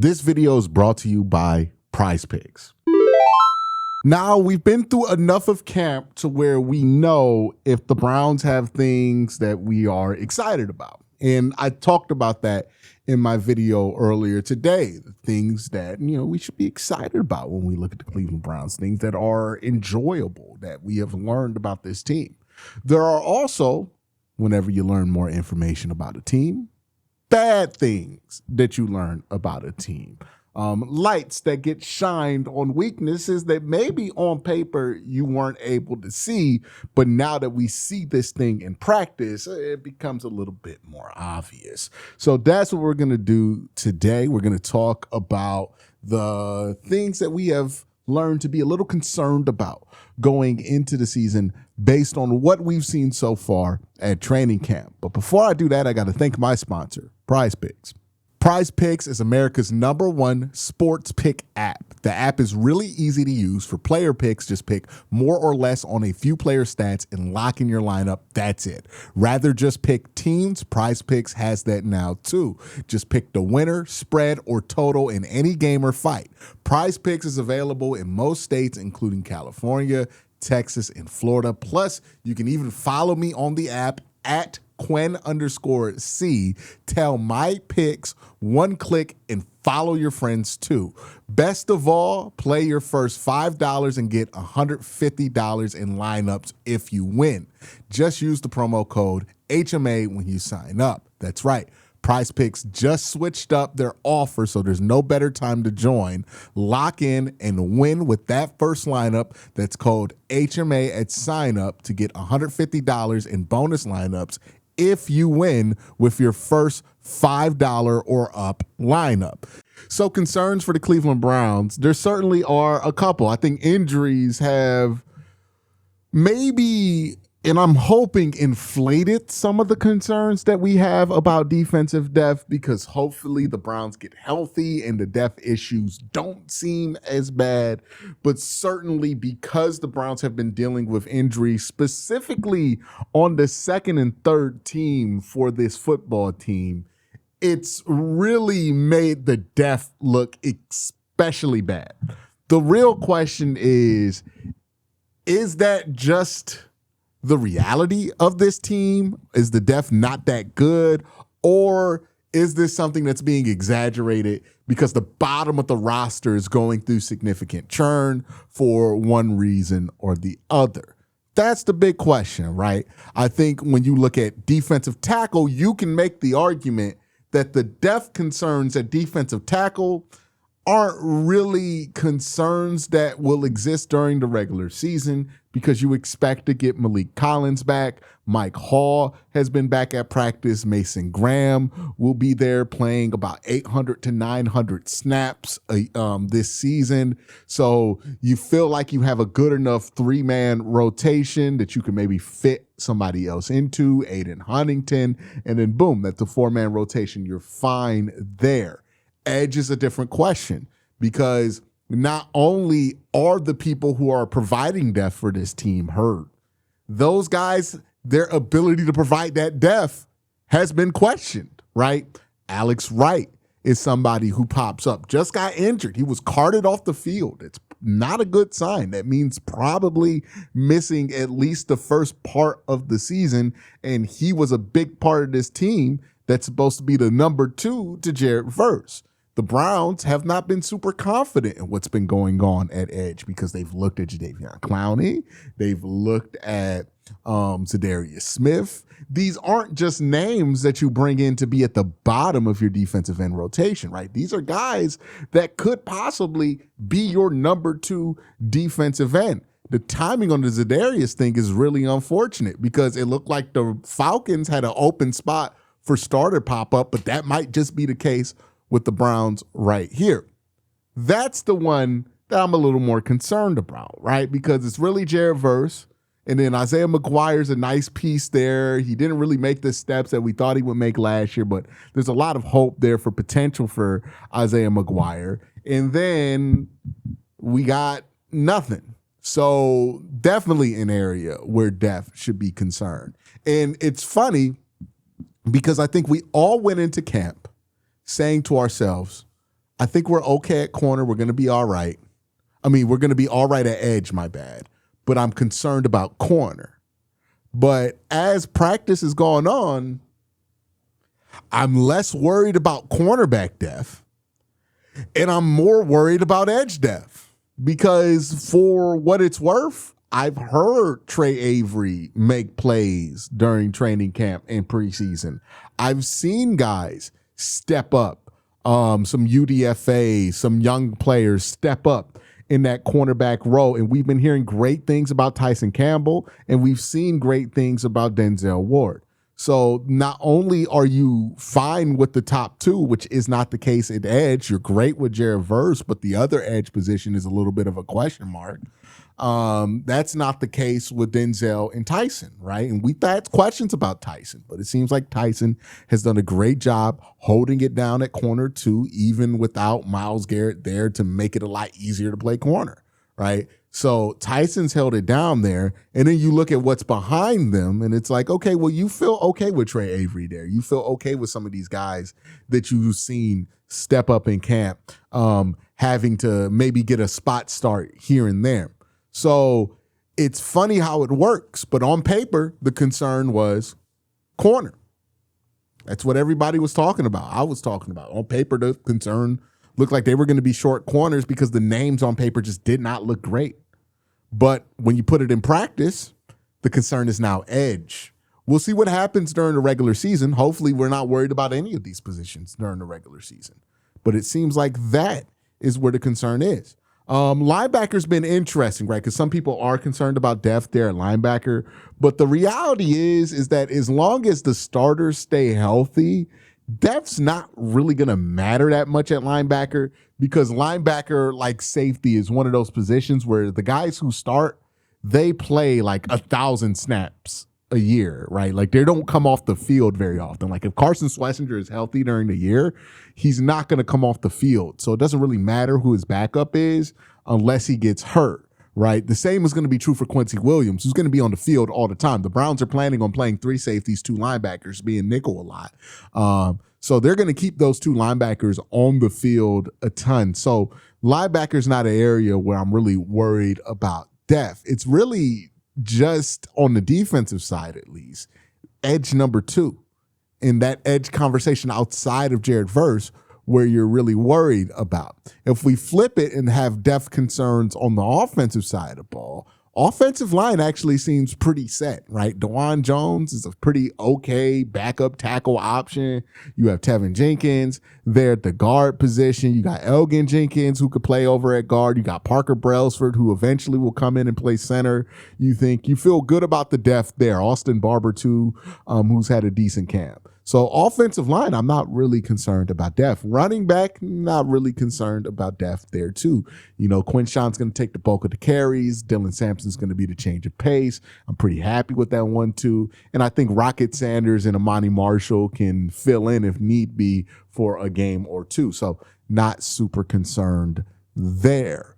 This video is brought to you by PrizePicks. Now, we've been through enough of camp to where we know if the Browns have things that we are excited about. And I talked about that in my video earlier today, the things that, we should be excited about when we look at the Cleveland Browns, things that are enjoyable that we have learned about this team. There are also, whenever you learn more information about a team, bad things that you learn about a team. Lights that get shined on weaknesses that maybe on paper you weren't able to see, but now that we see this thing in practice, it becomes a little bit more obvious. So that's what we're going to do today. We're going to talk about the things that we have learned to be a little concerned about going into the season based on what we've seen so far at training camp. But before I do that, I got to thank my sponsor, PrizePicks. PrizePicks is America's #1 sports pick app. The app is really easy to use for player picks. Just pick more or less on a few player stats and lock in your lineup. That's it. Rather just pick teams, PrizePicks has that now too. Just pick the winner, spread, or total in any game or fight. PrizePicks is available in most states, including California, Texas, and Florida. Plus, you can even follow me on the app at Quinn_C. Tell my picks, one click, and follow your friends too. Best of all, play your first $5 and get $150 in lineups if you win. Just use the promo code HMA when you sign up. That's right. PrizePicks just switched up their offer, so there's no better time to join. Lock in and win with that first lineup. That's code HMA at sign up to get $150 in bonus lineups if you win with your first $5 or up lineup. So concerns for the Cleveland Browns, there certainly are a couple. I think injuries have maybe, and I'm hoping, inflated some of the concerns that we have about defensive depth, because hopefully the Browns get healthy and the depth issues don't seem as bad. But certainly because the Browns have been dealing with injuries, specifically on the second and third team for this football team, it's really made the depth look especially bad. The real question is that just the reality of this team? Is the depth not that good? Or is this something that's being exaggerated because the bottom of the roster is going through significant churn for one reason or the other? That's the big question, right? I think when you look at defensive tackle, you can make the argument that the depth concerns at defensive tackle aren't really concerns that will exist during the regular season, because you expect to get Malik Collins back. Mike Hall has been back at practice. Mason Graham will be there playing about 800 to 900 snaps this season. So you feel like you have a good enough three-man rotation that you can maybe fit somebody else into, Aiden Huntington, and then boom, that's a four-man rotation. You're fine there. Edge is a different question, because not only are the people who are providing depth for this team hurt, those guys, their ability to provide that depth has been questioned, right? Alex Wright is somebody who pops up, just got injured. He was carted off the field. It's not a good sign. That means probably missing at least the first part of the season, and he was a big part of this team that's supposed to be the #2 to Jared Verse. The Browns have not been super confident in what's been going on at edge, because they've looked at Jadeveon Clowney. They've looked at Zadarius Smith. These aren't just names that you bring in to be at the bottom of your defensive end rotation, right? These are guys that could possibly be your #2 defensive end. The timing on the Zadarius thing is really unfortunate, because it looked like the Falcons had an open spot for starter pop-up, but that might just be the case with the Browns right here. That's the one that I'm a little more concerned about, right? Because it's really Jared Verse, and then Isaiah McGuire's a nice piece there. He didn't really make the steps that we thought he would make last year, but there's a lot of hope there for potential for Isaiah McGuire. And then we got nothing. So definitely an area where depth should be concerned. And it's funny because I think we all went into camp saying to ourselves, I think we're okay at corner. We're going to be all right. I mean, we're going to be all right at edge, my bad. But I'm concerned about corner. But as practice has gone on, I'm less worried about cornerback depth, and I'm more worried about edge depth. Because for what it's worth, I've heard Trey Avery make plays during training camp and preseason. I've seen guys step up, some UDFAs, some young players step up in that cornerback role. And we've been hearing great things about Tyson Campbell, and we've seen great things about Denzel Ward. So not only are you fine with the top two, which is not the case at edge, you're great with Jared Verse, but the other edge position is a little bit of a question mark. That's not the case with Denzel and Tyson, right? And we've had questions about Tyson, but it seems like Tyson has done a great job holding it down at corner two, even without Myles Garrett there to make it a lot easier to play corner, right? So Tyson's held it down there, and then you look at what's behind them, and it's like, okay, well, you feel okay with Trey Avery there. You feel okay with some of these guys that you've seen step up in camp, having to maybe get a spot start here and there. So it's funny how it works, but on paper, the concern was corner. That's what everybody was talking about. I was talking about. On paper, the concern looked like they were going to be short corners because the names on paper just did not look great. But when you put it in practice, the concern is now edge. We'll see what happens during the regular season. Hopefully, we're not worried about any of these positions during the regular season. But it seems like that is where the concern is. Linebacker's been interesting, right? Because some people are concerned about depth there at linebacker. But the reality is that as long as the starters stay healthy, depth's not really going to matter that much at linebacker, because linebacker, like safety, is one of those positions where the guys who start, they play like 1,000 snaps a year, right? Like they don't come off the field very often. Like if Carson Schlesinger is healthy during the year, he's not going to come off the field. So it doesn't really matter who his backup is unless he gets hurt, right? The same is going to be true for Quincy Williams, who's going to be on the field all the time. The Browns are planning on playing 3 safeties, 2 linebackers, being nickel a lot. So they're going to keep those 2 linebackers on the field a ton. So linebacker's not an area where I'm really worried about depth. It's really just on the defensive side, at least, edge number 2 in that edge conversation outside of Jared Verse, where you're really worried about. If we flip it and have depth concerns on the offensive side of the ball, offensive line actually seems pretty set, right? DeJuan Jones is a pretty okay backup tackle option. You have Tevin Jenkins there at the guard position. You got Elgin Jenkins, who could play over at guard. You got Parker Brailsford, who eventually will come in and play center. You feel good about the depth there. Austin Barber, too, who's had a decent camp. So offensive line, I'm not really concerned about depth. Running back, not really concerned about depth there too. Quinshawn's going to take the bulk of the carries. Dylan Sampson's going to be the change of pace. I'm pretty happy with that 1-2. And I think Rocket Sanders and Amani Marshall can fill in if need be for a game or two. So not super concerned there.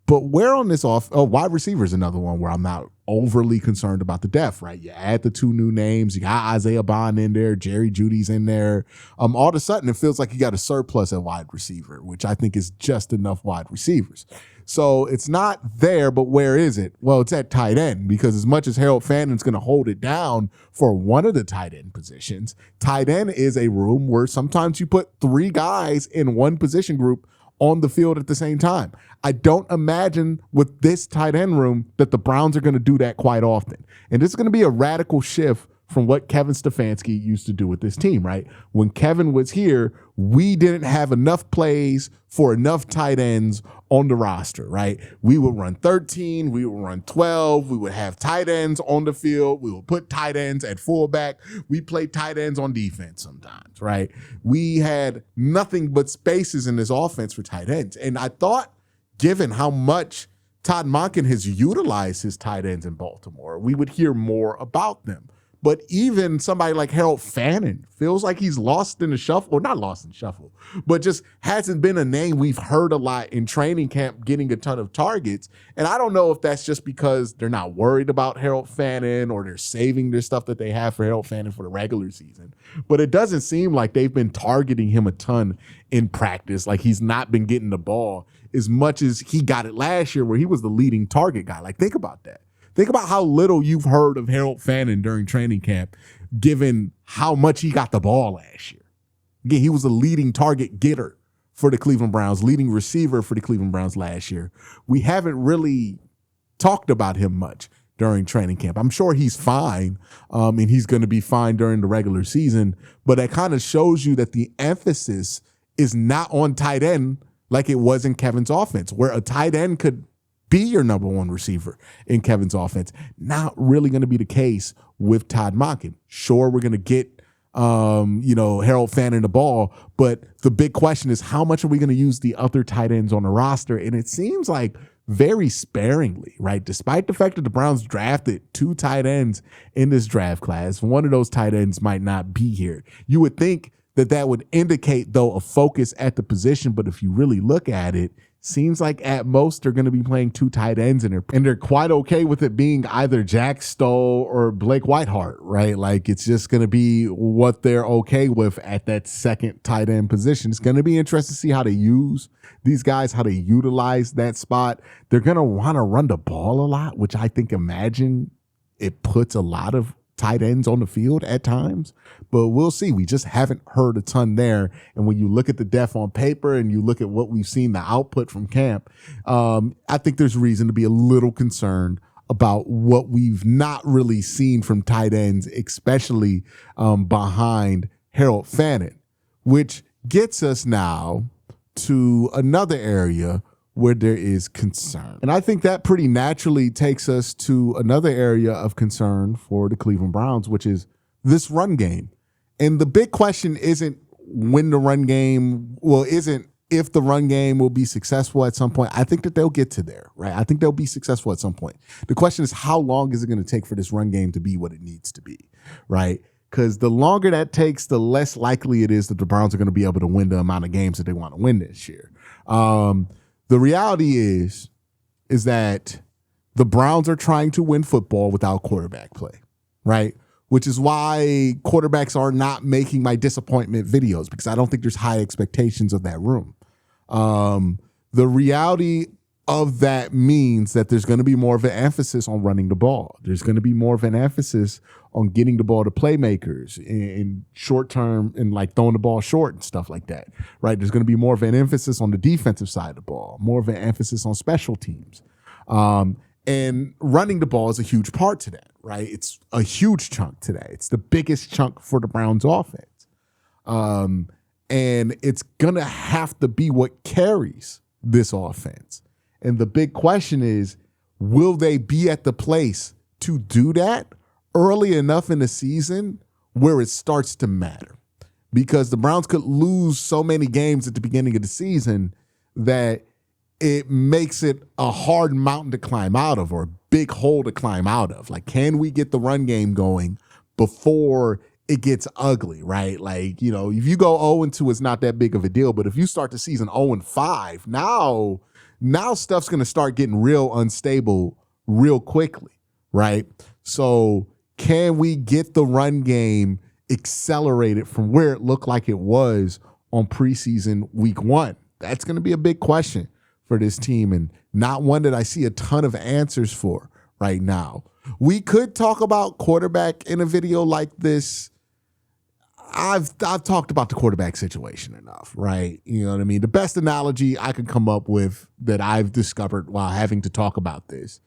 But where on this wide receiver is another one where I'm not overly concerned about the depth, right? You add the 2 new names, you got Isaiah Bond in there, Jerry Jeudy's in there. All of a sudden, it feels like you got a surplus at wide receiver, which I think is just enough wide receivers. So it's not there, but where is it? Well, it's at tight end, because as much as Harold Fannon's going to hold it down for one of the tight end positions, tight end is a room where sometimes you put 3 guys in one position group on the field at the same time. I don't imagine with this tight end room that the Browns are going to do that quite often. And this is going to be a radical shift from what Kevin Stefanski used to do with this team, right? When Kevin was here, we didn't have enough plays for enough tight ends on the roster, right? We would run 13, we would run 12, we would have tight ends on the field, we would put tight ends at fullback, we played tight ends on defense sometimes, right? We had nothing but spaces in this offense for tight ends. And I thought, given how much Todd Monken has utilized his tight ends in Baltimore, we would hear more about them. But even somebody like Harold Fannin feels like he's lost in the shuffle, or not lost in the shuffle, but just hasn't been a name we've heard a lot in training camp getting a ton of targets. And I don't know if that's just because they're not worried about Harold Fannin or they're saving their stuff that they have for Harold Fannin for the regular season. But it doesn't seem like they've been targeting him a ton in practice. Like he's not been getting the ball as much as he got it last year where he was the leading target guy. Like think about that. Think about how little you've heard of Harold Fannin during training camp, given how much he got the ball last year. Again, he was a leading target getter for the Cleveland Browns, leading receiver for the Cleveland Browns last year. We haven't really talked about him much during training camp. I'm sure he's fine, and he's going to be fine during the regular season, but that kind of shows you that the emphasis is not on tight end like it was in Kevin's offense, where a tight end could be your number one receiver in Kevin's offense. Not really going to be the case with Todd Monken. Sure, we're going to get, Harold Fannin the ball, but the big question is how much are we going to use the other tight ends on the roster? And it seems like very sparingly, right? Despite the fact that the Browns drafted 2 tight ends in this draft class, one of those tight ends might not be here. You would think that would indicate, though, a focus at the position, but if you really look at it, seems like at most they're going to be playing 2 tight ends and they're quite okay with it being either Jack Stoll or Blake Whiteheart, right? Like it's just going to be what they're okay with at that second tight end position. It's going to be interesting to see how they use these guys, how they utilize that spot. They're going to want to run the ball a lot, which I think imagine it puts a lot of tight ends on the field at times, but we'll see. We just haven't heard a ton there. And when you look at the depth on paper and you look at what we've seen, the output from camp, I think there's reason to be a little concerned about what we've not really seen from tight ends, especially behind Harold Fannin, which gets us now to another area where there is concern. And I think that pretty naturally takes us to another area of concern for the Cleveland Browns, which is this run game. And the big question isn't when the run game, isn't if the run game will be successful at some point. I think that they'll get to there, right? I think they'll be successful at some point. The question is, how long is it going to take for this run game to be what it needs to be, right? Because the longer that takes, the less likely it is that the Browns are going to be able to win the amount of games that they want to win this year. The reality is that the Browns are trying to win football without quarterback play, right? Which is why quarterbacks are not making my disappointment videos, because I don't think there's high expectations of that room. The reality of that means that there's going to be more of an emphasis on running the ball. There's going to be more of an emphasis on getting the ball to playmakers in short term and like throwing the ball short and stuff like that, right? There's going to be more of an emphasis on the defensive side of the ball, more of an emphasis on special teams. And running the ball is a huge part to that, right? It's a huge chunk to that. It's the biggest chunk for the Browns offense. And it's going to have to be what carries this offense. And the big question is, will they be at the place to do that early enough in the season where it starts to matter? Because the Browns could lose so many games at the beginning of the season that it makes it a hard mountain to climb out of, or a big hole to climb out of. Like, can we get the run game going before it gets ugly, right? Like, you know, if you go 0-2, it's not that big of a deal. But if you start the season 0-5, now stuff's going to start getting real unstable real quickly, right? So can we get the run game accelerated from where it looked like it was on preseason week 1? That's going to be a big question for this team, and not one that I see a ton of answers for right now. We could talk about quarterback in a video like this. I've talked about the quarterback situation enough, right? You know what I mean? The best analogy I can come up with that I've discovered while having to talk about this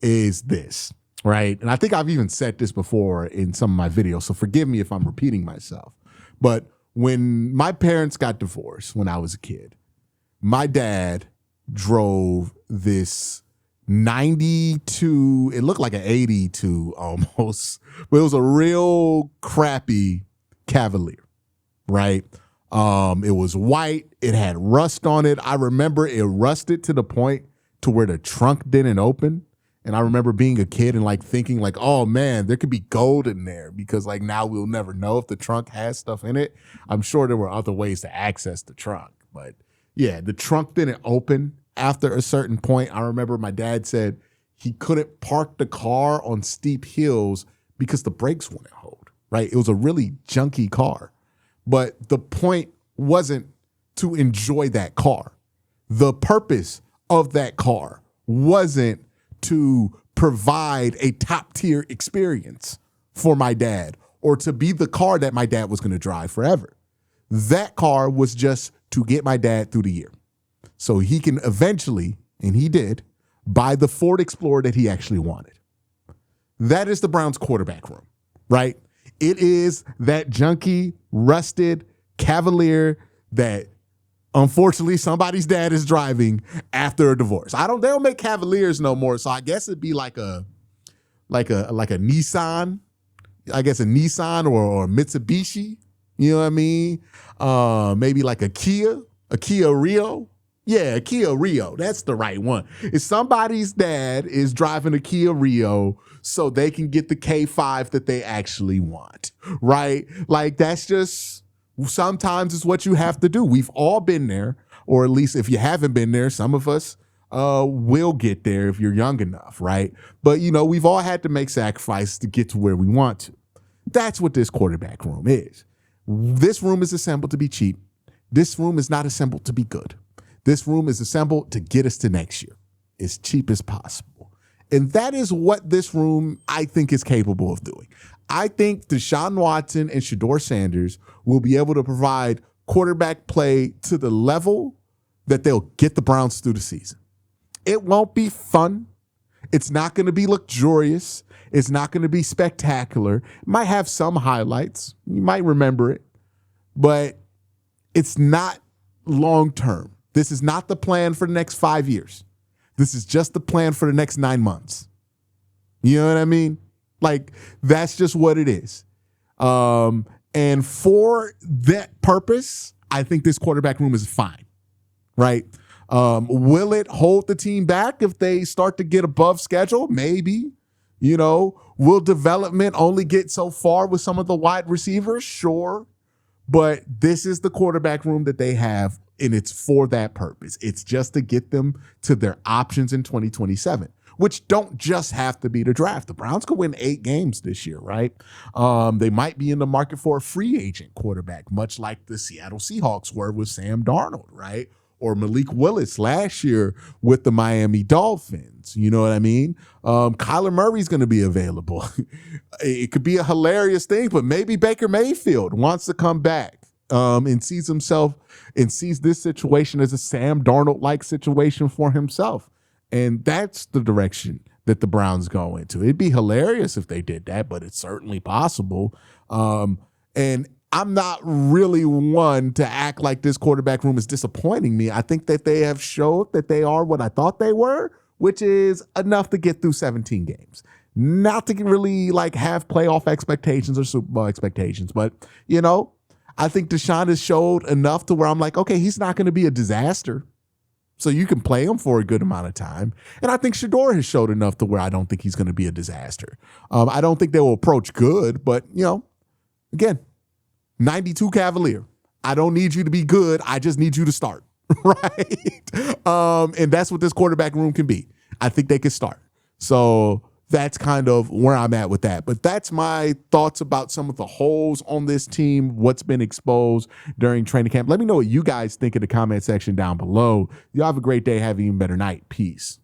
is this, right? And I think I've even said this before in some of my videos, so forgive me if I'm repeating myself. But when my parents got divorced when I was a kid, my dad drove this 92, it looked like an 82 almost, but it was a real crappy Cavalier, right? It was white. It had rust on it. I remember it rusted to the point to where the trunk didn't open. And I remember being a kid and like thinking like, oh man, there could be gold in there because like now we'll never know if the trunk has stuff in it. I'm sure there were other ways to access the trunk, but yeah, the trunk didn't open after a certain point. I remember my dad said he couldn't park the car on steep hills because the brakes wouldn't hold, right? It was a really junky car. But the point wasn't to enjoy that car. The purpose of that car wasn't to provide a top tier experience for my dad or to be the car that my dad was going to drive forever. That car was just to get my dad through the year so he can eventually, and he did, buy the Ford Explorer that he actually wanted. That is the Browns quarterback room, right? It is that junky, rusted Cavalier that unfortunately somebody's dad is driving after a divorce. They don't make Cavaliers no more, so I guess it'd be like a Nissan, I guess a Nissan or a Mitsubishi, you know what I mean? Maybe like a Kia Rio. Yeah, a Kia Rio. That's the right one. If somebody's dad is driving a Kia Rio so they can get the K5 that they actually want, right? Like that's just, sometimes it's what you have to do. We've all been there, or at least if you haven't been there, some of us will get there if you're young enough, right? But, you know, we've all had to make sacrifices to get to where we want to. That's what this quarterback room is. This room is assembled to be cheap. This room is not assembled to be good. This room is assembled to get us to next year as cheap as possible. And that is what this room, I think, is capable of doing. I think Deshaun Watson and Shedeur Sanders will be able to provide quarterback play to the level that they'll get the Browns through the season. It won't be fun. It's not going to be luxurious. It's not going to be spectacular. It might have some highlights. You might remember it. But it's not long-term. This is not the plan for the next 5 years. This is just the plan for the next 9 months. You know what I mean? Like, that's just what it is. And for that purpose, I think this quarterback room is fine, right? Will it hold the team back if they start to get above schedule? Maybe. You know, will development only get so far with some of the wide receivers? Sure. But this is the quarterback room that they have, and it's for that purpose. It's just to get them to their options in 2027, which don't just have to be the draft. The Browns could win 8 games this year, right? They might be in the market for a free agent quarterback, much like the Seattle Seahawks were with Sam Darnold, right? Or Malik Willis last year with the Miami Dolphins. You know what I mean? Kyler Murray's going to be available. It could be a hilarious thing, but maybe Baker Mayfield wants to come back and sees himself and sees this situation as a Sam Darnold-like situation for himself. And that's the direction that the Browns go into. It'd be hilarious if they did that, but it's certainly possible. And I'm not really one to act like this quarterback room is disappointing me. I think that they have showed that they are what I thought they were, which is enough to get through 17 games. Not to really like have playoff expectations or Super Bowl expectations, but you know, I think Deshaun has showed enough to where I'm like, okay, he's not going to be a disaster. So you can play him for a good amount of time. And I think Shedeur has showed enough to where I don't think he's going to be a disaster. I don't think they will approach good, but you know, again, 92 Cavalier. I don't need you to be good. I just need you to start, right? And that's what this quarterback room can be. I think they can start. So that's kind of where I'm at with that. But that's my thoughts about some of the holes on this team, what's been exposed during training camp. Let me know what you guys think in the comment section down below. Y'all have a great day. Have an even better night. Peace.